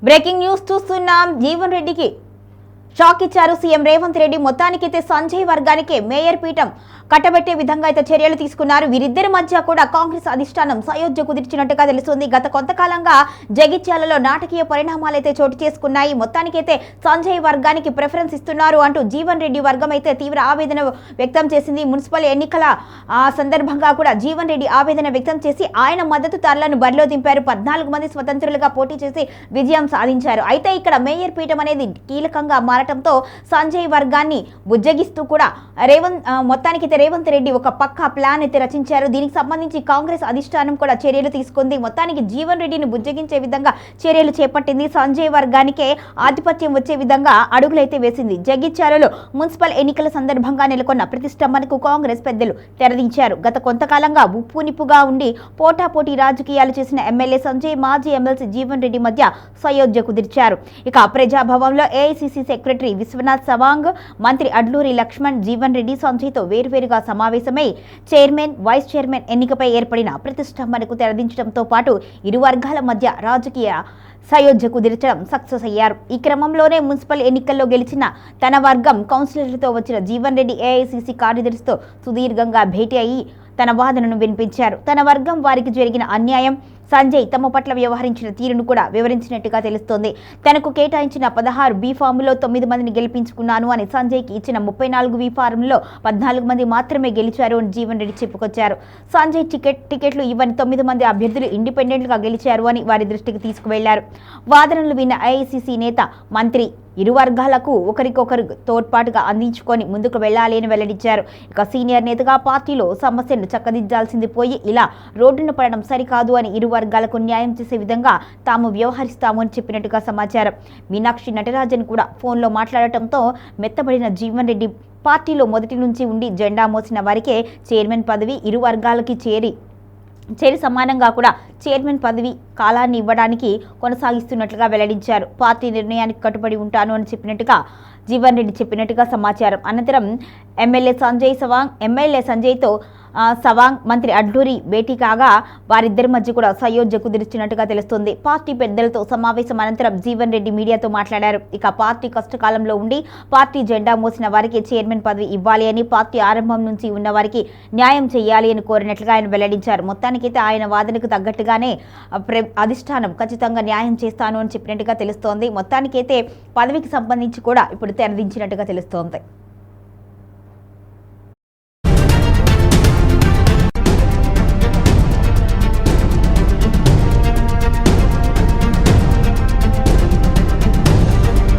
Breaking news చూస్తున్నాం. జీవన్ రెడ్డికి shock ఇచ్చారు సీఎం రేవంత్ రెడ్డి. మొత్తానికైతే సంజయ్ వర్గానికి మేయర్ పీఠం కట్టబెట్టే విధంగా అయితే చర్యలు తీసుకున్నారు. వీరిద్దరి మధ్య కూడా కాంగ్రెస్ అధిష్టానం సయోధ్య కుదిర్చినట్టుగా తెలుస్తుంది. గత కొంతకాలంగా జగిత్యాలలో నాటకీయ పరిణామాలు అయితే చోటు చేసుకున్నాయి. మొత్తానికైతే సంజయ్ వర్గానికి ప్రిఫరెన్స్ ఇస్తున్నారు అంటూ జీవన్ రెడ్డి వర్గం అయితే తీవ్ర ఆవేదన వ్యక్తం చేసింది. మున్సిపల్ ఎన్నికల సందర్భంగా కూడా జీవన్ రెడ్డి ఆవేదన వ్యక్తం చేసి ఆయన మద్దతుదారులను బరిలో దింపారు. 14 మంది స్వతంత్రులుగా పోటీ చేసి విజయం సాధించారు. అయితే ఇక్కడ మేయర్ పీఠం అనేది కీలకంగా మారటంతో సంజయ్ వర్గాన్ని బుజ్జగిస్తూ కూడా మొత్తానికి రేవంత్ రెడ్డి ఒక పక్కా ప్లాన్ అయితే రచించారు. దీనికి సంబంధించి కాంగ్రెస్ అధిష్టానం కూడా చర్యలు తీసుకుంది. మొత్తానికి జీవన్ రెడ్డిని బుజ్జగించే విధంగా చర్యలు చేపట్టింది. సంజయ్ వర్గానికే ఆధిపత్యం వచ్చే విధంగా అడుగులైతే వేసింది. జగిత్యాలలో మున్సిపల్ ఎన్నికల సందర్భంగా నెలకొన్న ప్రతిష్టంభనకు కాంగ్రెస్ పెద్దలు తెరదించారు. గత కొంతకాలంగా ఉప్పునిప్పుగా ఉండి పోటాపోటీ రాజకీయాలు చేసిన ఎమ్మెల్యే సంజయ్ మాజీ ఎమ్మెల్సీ జీవన్ రెడ్డి మధ్య సయోధ్య కుదిర్చారు. ఇక ప్రజాభవన్లో ఏఐసిసి సెక్రటరీ విశ్వనాథ్ సవాంగ్, మంత్రి అడ్లూరి లక్ష్మణ్ జీవన్ రెడ్డి సంజయ్తో వేర్వేరుగా సమావేశమై చైర్మన్, వైస్ చైర్మన్ ఎన్నికపై ఏర్పడిన ప్రతిష్టంభనకు తెరదించడంతో పాటు ఇరు వర్గాల మధ్య రాజకీయ సయోధ్య కుదిర్చడం సక్సెస్ అయ్యారు. ఈ క్రమంలోనే మున్సిపల్ ఎన్నికల్లో గెలిచిన తన వర్గం కౌన్సిలర్లతో వచ్చిన జీవన్ రెడ్డి ఏఐసిసి కార్యదర్శితో సుదీర్ఘంగా భేటీ అయ్యి తన వాదనను వినిపించారు. తన వర్గం వారికి జరిగిన అన్యాయం, సంజయ్ తమ పట్ల వ్యవహరించిన తీరును కూడా వివరించినట్టుగా తెలుస్తోంది. తనకు కేటాయించిన 16 బి ఫామ్లో 9 మందిని గెలిపించుకున్నాను అని సంజయ్కి ఇచ్చిన 34 బి ఫారంలో 14 మంది మాత్రమే గెలిచారు అని జీవన్ రెడ్డి చెప్పుకొచ్చారు. సంజయ్ టికెట్లు ఇవ్వని 9 మంది అభ్యర్థులు ఇండిపెండెంట్గా గెలిచారు అని వారి దృష్టికి తీసుకువెళ్లారు. వాదనలు విన్న ఐఐసిసి నేత, మంత్రి ఇరు వర్గాలకు ఒకరికొకరు తోడ్పాటుగా అందించుకొని ముందుకు వెళ్లాలి అని వెల్లడించారు. ఇక సీనియర్ నేతగా పార్టీలో సమస్యను చక్కదిద్దాల్సింది పోయి ఇలా రోడ్డున పడడం సరికాదు అని ఇరు వర్గాలకు న్యాయం చేసే విధంగా తాము వ్యవహరిస్తామని చెప్పినట్టుగా సమాచారం. మీనాక్షి నటరాజన్ కూడా ఫోన్లో మాట్లాడటంతో మెత్తబడిన జీవన్ రెడ్డి పార్టీలో మొదటి నుంచి ఉండి జెండా మోసిన వారికే చైర్మన్ పదవి ఇరు వర్గాలకి చేరి సమానంగా కూడా చైర్మన్ పదవి కాలాన్ని ఇవ్వడానికి కొనసాగిస్తున్నట్లుగా వెల్లడించారు. పార్టీ నిర్ణయానికి కట్టుబడి ఉంటాను అని చెప్పినట్టుగా జీవన్ రెడ్డి చెప్పినట్టుగా సమాచారం. అనంతరం ఎమ్మెల్యే సంజయ్తో సవాంగ్, మంత్రి అడ్లూరి భేటీ కాగా వారిద్దరి మధ్య కూడా సయోధ్య కుదిర్చినట్టుగా తెలుస్తుంది. పార్టీ పెద్దలతో సమావేశం అనంతరం జీవన్ రెడ్డి మీడియాతో మాట్లాడారు. ఇక పార్టీ కష్టకాలంలో ఉండి పార్టీ జెండా మోసిన వారికి చైర్మన్ పదవి ఇవ్వాలి అని, పార్టీ ఆరంభం నుంచి ఉన్న వారికి న్యాయం చేయాలి అని కోరినట్లుగా ఆయన వెల్లడించారు. మొత్తానికైతే ఆయన వాదనకు తగ్గట్టుగానే అధిష్టానం ఖచ్చితంగా న్యాయం చేస్తాను అని చెప్పినట్టుగా తెలుస్తోంది. మొత్తానికైతే పదవికి సంబంధించి కూడా ఇప్పుడు తెరదించినట్టుగా తెలుస్తోంది.